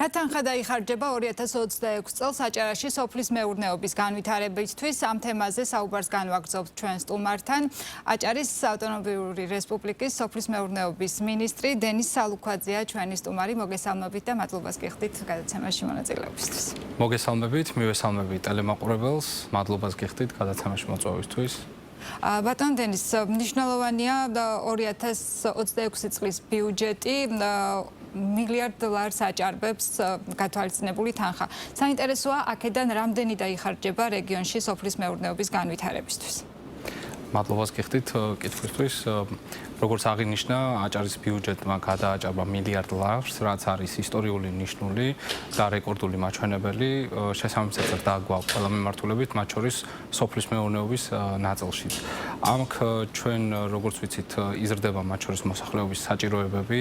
რა თანხა დაიხარჯება 2026 წელს აჭარაში სოფლის მეურნეობის განვითარებისთვის? ამ თემაზე საუბარს განვაგრძობთ ჩვენ სტუმართან. აჭარის ავტონომიური რესპუბლიკის სოფლის მეურნეობის მინისტრი დენის სალუქვაძეა ჩვენი სტუმარი. მოგესალმებით და მადლობას გიხდით გადაცემაში მონაწილეობისთვის. მოგესალმებით, მივესალმებით ტელემაყურებელს, მადლობას გიხდით გადაცემაში მოწვევისთვის. ბატონ დენის, მნიშვნელოვანია 2026 წლის ბიუჯეტი მილიარდ დოლარს აჭარბებს გათვალისწინებული თანხა. საინტერესოა, აქედან რამდენი დაიხარჯება რეგიონში სოფლის მეურნეობის განვითარებისთვის? მადლობას გიხდით კითხვისთვის. როგორც აღინიშნა, აჭარის ბიუჯეტმა გადააჭარბა მილიარდ დოლარს, რაც არის ისტორიული ნიშნული და რეკორდული მაჩვენებელი. შესაბამისად დააგვაქვს ყველა მიმართულებით, მათ შორის სოფლის მეურნეობის ნაწილშიც. ამქ ჩვენ როგორც ვიცით, იზრდება მათ შორის მოსახლეობის საჭიროებები,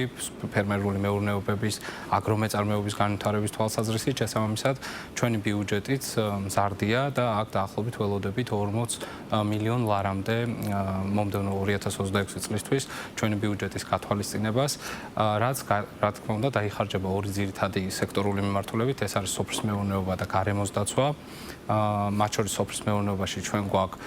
ფერმერული მეურნეობების, აგრომეწარმეობის განვითარების თვალსაზრისით. შესაბამისად, ჩვენი ბიუჯეტიც მზარდია და აქ დაახლოებით ველოდებით 40 მილიონ ლარამდე მომდევნო 2026 წლისთვის ჩვენი ბიუჯეტის გათვალისწინებას, რაც რა თქმა უნდა დაიხარჯება ორი ძირითადი სექტორული მიმართულებით, ეს არის სოფლის მეურნეობა და გარემოს დაცვა. მათ შორის სოფლის მეურნეობაში ჩვენ გვაქვს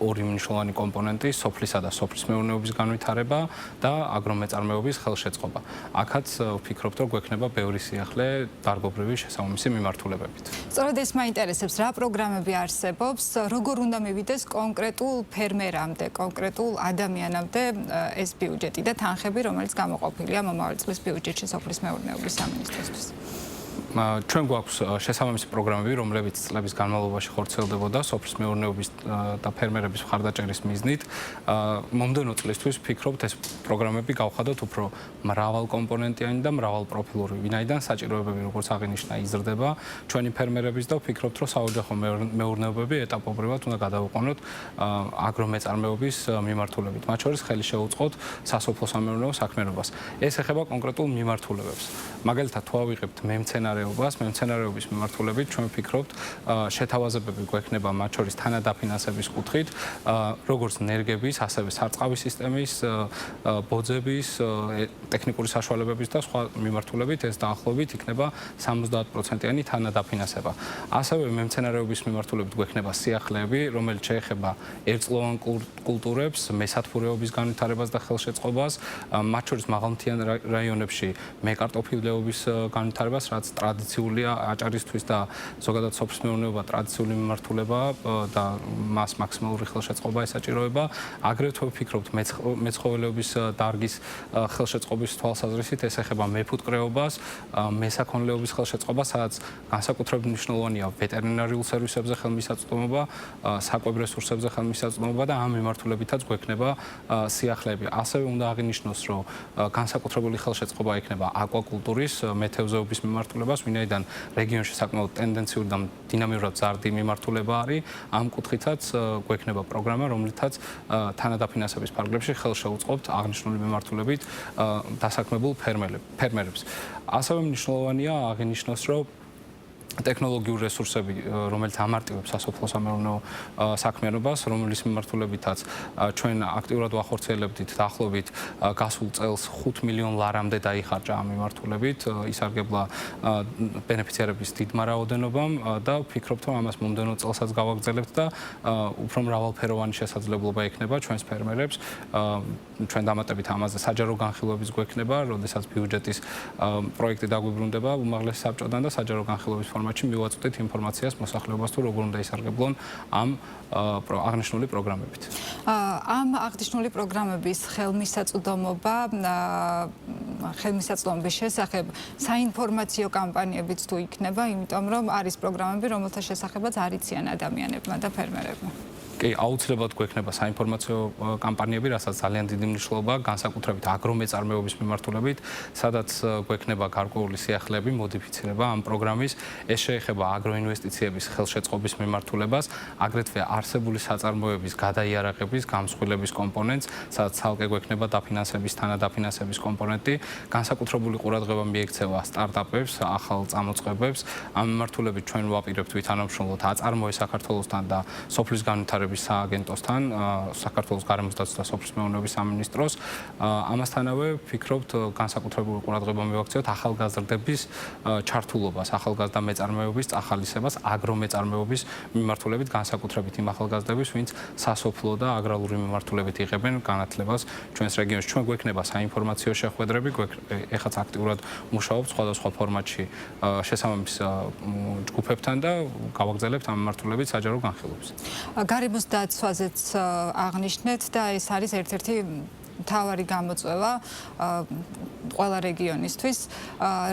ორი მნიშვნელოვანი კომპონენტი, სოფლისა და სოფლის მეურნეობის განვითარება და აგრომეწარმეობის ხელშეწყობა. აქაც ვფიქრობ, რომ გვექნება ბევრი სიახლე დარგობრივი შესაბამისი მიმართულებებით. სწორედ ეს მაინტერესებს, რა პროგრამები არსებობს, როგორ უნდა მივიდეს კონკრეტულ ფერმერამდე, კონკრეტულ ადამიანამდე ეს ბიუჯეტი და თანხები, რომელიც გამოყოფილია მომავალ წლის ბიუჯეტში სოფლის მეურნეობის სამინისტროსთვის. ჩვენ გვაქვს შესაბამისი პროგრამები, რომლებიც წლების განმავლობაში ხორციელდებოდა სოფლის მეურნეობის და ფერმერების მხარდაჭერის მიზნით. მომდევნო წლისთვის ვფიქრობთ, ეს პროგრამები გავხადოთ უფრო მრავალკომპონენტიანი და მრავალპროფილური, ვინაიდან საჭიროებები, როგორც აღინიშნა, იზრდება ჩვენი ფერმერების და ვფიქრობთ, რომ საოჯახო მეურნეობები ეტაპობრივად უნდა გადავიყვანოთ აგრომეწარმეობის მიმართულებით. მათ შორის ხელი შეუწყოთ სასოფლო-სამეურნეო საქმიანობას. ეს ეხება კონკრეტულ მიმართულებებს. მაგალითად, თუ ავიღებთ მემცენარეობის მიმართულებით, ჩვენ ვფიქრობთ, შეთავაზებები გვექნება მათ შორის თანადაფინანსების კუთხით, როგორც ნერგების, ასევე სარწყავი სისტემის, ბოძების, ტექნიკური საშუალებების და სხვა მიმართულებით ეს დაახლოებით იქნება 70%-იანი თანადაფინანსება. ასევე მემცენარეობის მიმართულებით გვექნება სიახლეები, რომელიც შეეხება ერთწლოვან კულტურებს, მესათბურეობის განვითარებას და ხელშეწყობას, მათ შორის მაღალმთიან რაიონებში მეკარტოფილეობის განვითარებას, რაც ტრადიციულია აჭარისთვის და ზოგადად სოფლის მეურნეობა ტრადიციული მიმართულებაა და მას მაქსიმალური ხელშეწყობა ესაჭიროება. აგრეთვე ვფიქრობთ მეცხოველეობის დარგის ხელშეწყობის თვალსაზრისით, ეს ეხება მეფუტკრეობას, მესაქონლეობის ხელშეწყობას, სადაც განსაკუთრებით მნიშვნელოვანია ვეტერინარიულ სერვისებზე ხელმისაწვდომობა, საკვებ რესურსებზე ხელმისაწვდომობა და ამ მიმართულებითაც გვექნება სიახლეები. ასევე უნდა აღინიშნოს, რომ განსაკუთრებული ხელშეწყობა ექნება აკვაკულტურის, მეთევზეობის მიმართულებას, ვინაიდან რეგიონში საკმაოდ ტენდენციური და დინამიურად მზარდი მიმართულება არის. ამ კუთხითაც გვექნება პროგრამა, რომლითაც თანადაფინანსების ფარგლებში ხელს შეუწყობთ აღნიშნული მიმართულებით დასაქმებულ ფერმერებს. ასევე მნიშვნელოვანია აღინიშნოს, რომ ტექნოლოგიური რესურსები, რომელიც ამარტივებს სასოფლო-სამეურნეო საქმიანობას, რომლის მიმართულებითაც ჩვენ აქტიურად ვახორციელებდით დაახლოებით გასულ წელს 5 მილიონ ლარამდე დაიხარჯა ამ მიმართულებით, ისარგებლა ბენეფიციარების დიდმა რაოდენობამ და ვფიქრობთ, რომ ამას მომდევნო წელსაც გავაგრძელებთ და უფრო მრავალფეროვანი შესაძლებლობა ექნება ჩვენს ფერმერებს. ჩვენ დამატებით ამაზე საჯარო განხილვების გვექნება, როდესაც ბიუჯეტის პროექტი დაგვიბრუნდება უმაღლეს საბჭოდან და საჯარო განხილვების ფორმატში მივაწვდით ინფორმაციას მოსახლეობას თუ როგორ უნდა ისარგებლონ ამ აღნიშნული პროგრამებით. ამ აღნიშნული პროგრამების ხელმისაწვდომობის შესახებ საინფორმაციო კამპანიებიც თუ იქნება, იმიტომ რომ არის პროგრამები, რომელთა შესახებაც არ იციან ადამიანებმა და ფერმერებმა. კი, აუცილებლად გვექნება საინფორმაციო კამპანიები, რასაც ძალიან დიდი მნიშვნელობა აქვს, განსაკუთრებით აგრომეწარმეობის მიმართულებით, სადაც გვექნება გარკვეული სიახლეები, მოდიფიცირება ამ პროგრამის. ეს შეეხება აგროინვესტიციების ხელშეწყობის მიმართულებას, აგრეთვე არსებული საწარმოების გადაიარაღების, გამსხვილების კომპონენტს, სადაც ცალკე გვექნება დაფინანსების, თანადაფინანსების კომპონენტი, განსაკუთრებული ყურადღება მიექცევა სტარტაპებს, ახალ წამოწყებებს. ამ მიმართულებით ჩვენ ვაპირებთ ვითანამშრომლოთ აწარმოე საქართველოსთან და სოფლის განვითარების განვითარების სააგენტოსთან, საქართველოს გარემოს დაცვის და სოფლის მეურნეობის სამინისტროს. ამასთანავე ვფიქრობთ, განსაკუთრებული ყურადღება მივაქციოთ ახალგაზრდების ჩართულობას, ახალგაზრდა მეწარმეობის წახალისებას, აგრომეწარმეობის მიმართულებით, განსაკუთრებით იმ ახალგაზრდების, ვინც სასოფლო და აგრარული მიმართულებით იღებენ განათლებას ჩვენს რეგიონში. ჩვენ გვექნება საინფორმაციო შეხვედრები, ეხაც აქტიურად მუშაობთ სხვადასხვა ფორმატში შესაბამის ჯგუფებთან და გავაგრძელებთ ამ მიმართულებით საჯარო განხილვებს. გარემოს დაცვაზეც აღნიშნეთ და ეს არის ერთ-ერთი მთავარი გამოწვევა ყველა რეგიონისთვის.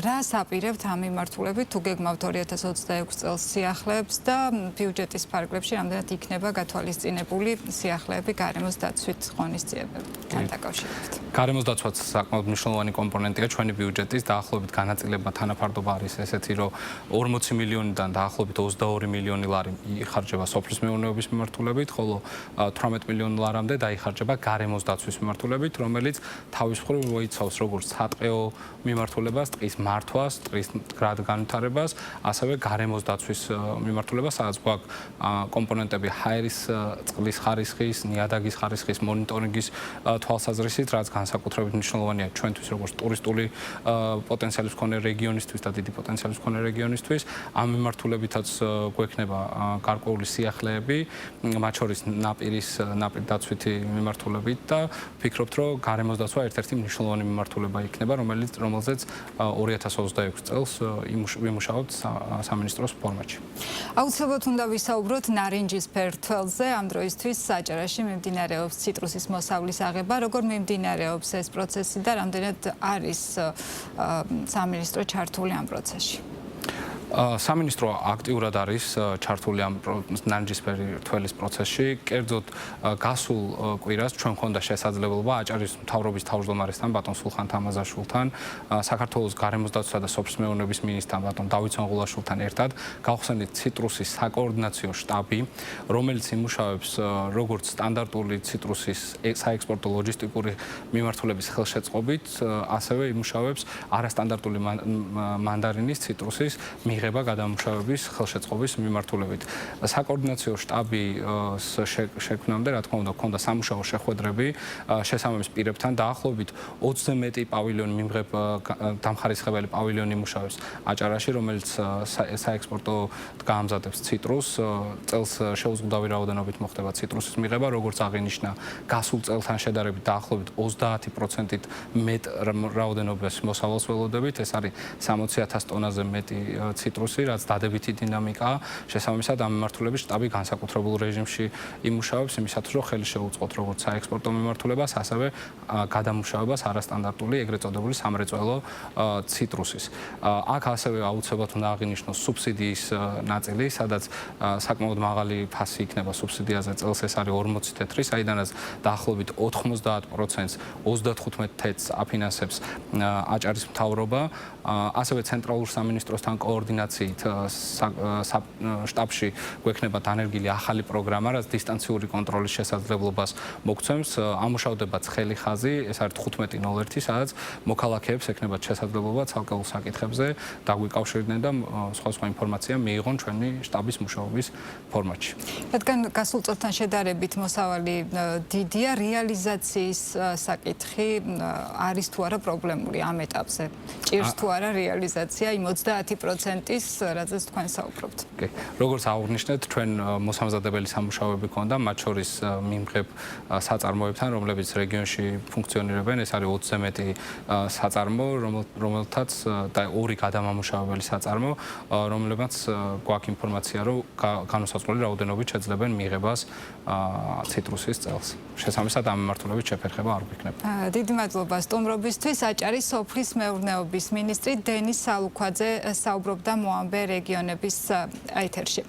რას აპირებთ ამ მიმართულებით, თუ გეგმავთ 2026 წელს სიახლეებს და ბიუჯეტის ფარგლებში რამდენად იქნება გათვალისწინებული სიახლეები გარემოს დაცვით ღონისძიებებთან დაკავშირებით? გარემოს დაცვაც საკმაოდ მნიშვნელოვანი კომპონენტია ჩვენი ბიუჯეტის. დაახლოებით განაწილება თანაფარდობა არის ესეთი, რომ 40 მილიონიდან დაახლოებით 22 მილიონი ლარი იხარჯება სოფლის მეურნეობის მიმართულებით, ხოლო 18 მილიონი ლარამდე დაიხარჯება გარემოს დაცვის მიმართულებით, რომელიც თავის მხრივ მოიცავს როგორც სატყეო მიმართულებას, ტყის მართვას, ტყის მდგრად განვითარებას, ასევე გარემოს დაცვის მიმართულებას, სადაც გვაქვს კომპონენტები ჰაერის წყლის ხარისხის, ნიადაგის ხარისხის მონიტორინგის თვალსაზრისით, რაც განსაკუთრებით მნიშვნელოვანია ჩვენთვის როგორც ტურისტული პოტენციალის მქონე რეგიონისთვის და დიდი პოტენციალის მქონე რეგიონისთვის. ამ მიმართულებითაც გვექნება გარკვეული სიახლეები, მათ შორის ნაპირის დაცვითი მიმართულებით და ვფიქრობთ, რომ გარემოს დაცვა ერთ-ერთი მნიშვნელოვანი მიმართულება იქნება, რომელზეც 2026 წელს ვიმუშაობთ სამინისტროს ფორმატში. აუცილებლად უნდა ვისაუბროთ ნარინჯის ფერდთველზე. ამ დროისთვის საჭარაში მიმდინარეობს ციტრუსის მოსავლის აღება. როგორ მიმდინარეობს ეს პროცესი და რამდენად არის სამინისტრო ჩართული ამ პროცესში? სამინისტრო აქტიურად არის ჩართული ამ ნარინჯისფერი თველის პროცესში. კერძოდ გასულ კვირას ჩვენ მქონდა შესაძლებლობა აჭარის მთავრობის თავმჯდომარესთან ბატონ სულხან თამაზაშვილთან, საქართველოს გარემოს დაცვისა და სოფლის მეურნეობის მინისტრთან ბატონ დავით სონღულაშვილთან ერთად გავხსენით ციტრუსის საკოორდინაციო შტაბი, რომელიც იმუშავებს როგორც სტანდარტული ციტრუსის საექსპორტო ლოჯისტიკური მიმართულების ხელშეწყობით, ასევე იმუშავებს არასტანდარტული მანდარინის ციტრუსის მიღება გადამუშავების ხელშეწყობის მიმართულებით. საკოორდინაციო შტაბის შექმნამდე, რა თქმა უნდა, ჰქონდა სამუშაო შეხვედრები შესაბამის პირებთან. დაახლოებით 20-ზე მეტი პავილიონი მიმღებ დამხარისხებელი პავილიონი იმუშავებს აჭარაში, რომელიც საექსპორტო გაამზადებს ციტრუსს. წელს შეუზღუდავი რაოდენობით მოხდება ციტრუსის მიღება, როგორც აღინიშნა, გასულ წელთან შედარებით დაახლოებით 30%-ით მეტ რაოდენობას მოსავალს ველოდებით. ეს არის 60,000 ტონაზე მეტი ციტრუსი, რაც დადებითი დინამიკაა. შესაბამისად, ამ მიმართულების შტაბი განსაკუთრებულ რეჟიმში იმუშავებს იმისათვის, რომ ხელი შეუწყოთ როგორც საექსპორტო მიმართულებას, ასევე გადამუშავებას არასტანდარტული, ეგრეთ წოდებული სამრეწველო ციტრუსის. აქ ასევე აუცილებლად უნდა აღინიშნოს სუბსიდიის ნაწილი, სადაც საკმაოდ მაღალი ფასი იქნება სუბსიდიაზე წელს, ეს არის 40 თეთრი, საიდანაც დაახლოებით 90%-ს 35 თეთრს აფინანსებს აჭარის მთავრობა, ასევე ცენტრალურ სამინისტროსთან კოორდინაციით შტაბში გვექნება დანერგილი ახალი პროგრამა, რაც დისტანციური კონტროლის შესაძლებლობას მოგცემს. ამუშავდება ცხელი ხაზი, ეს არის 1501, სადაც მოქალაქეებს ექნებათ შესაძლებლობა ცალკეულ საკითხებზე დაგვიკავშირდნენ და სხვა ინფორმაცია მიიღონ ჩვენი შტაბის მუშაობის ფორმატში. რადგან გასულ წელთან შედარებით მოსავალი დიდია, რეალიზაციის საკითხი არის თუ არა პრობლემური ამ ეტაპზე? ჭირს თუ არა რეალიზაცია იმ 30%-ის, რაზეც თქვენ საუბრობთ? როგორც აღნიშნეთ, ჩვენ მოსამზადებელი სამუშაოები ქონდა, მათ შორის მიმღებ საწარმოებთან, რომლებიც რეგიონში ფუნქციონირებენ, ეს არის 20-ზე მეტი საწარმო, რომელთაც და 2 გადამამუშავებელი საწარმო, რომლებიც გვაქვს ინფორმაცია, რომ განუსაზღვრელი რაოდენობით შეძლებენ მიღებას ციტრუსის წელს. შესაბამისად, ამ მიმართულებით შეფერხება არ გვექნება. დიდი მადლობა სტუმრობისთვის. აჭარის სოფლის მეურნეობის მინისტრი დენის სალუქვაძე საუბრობდა მოამბე რეგიონების ეთერში.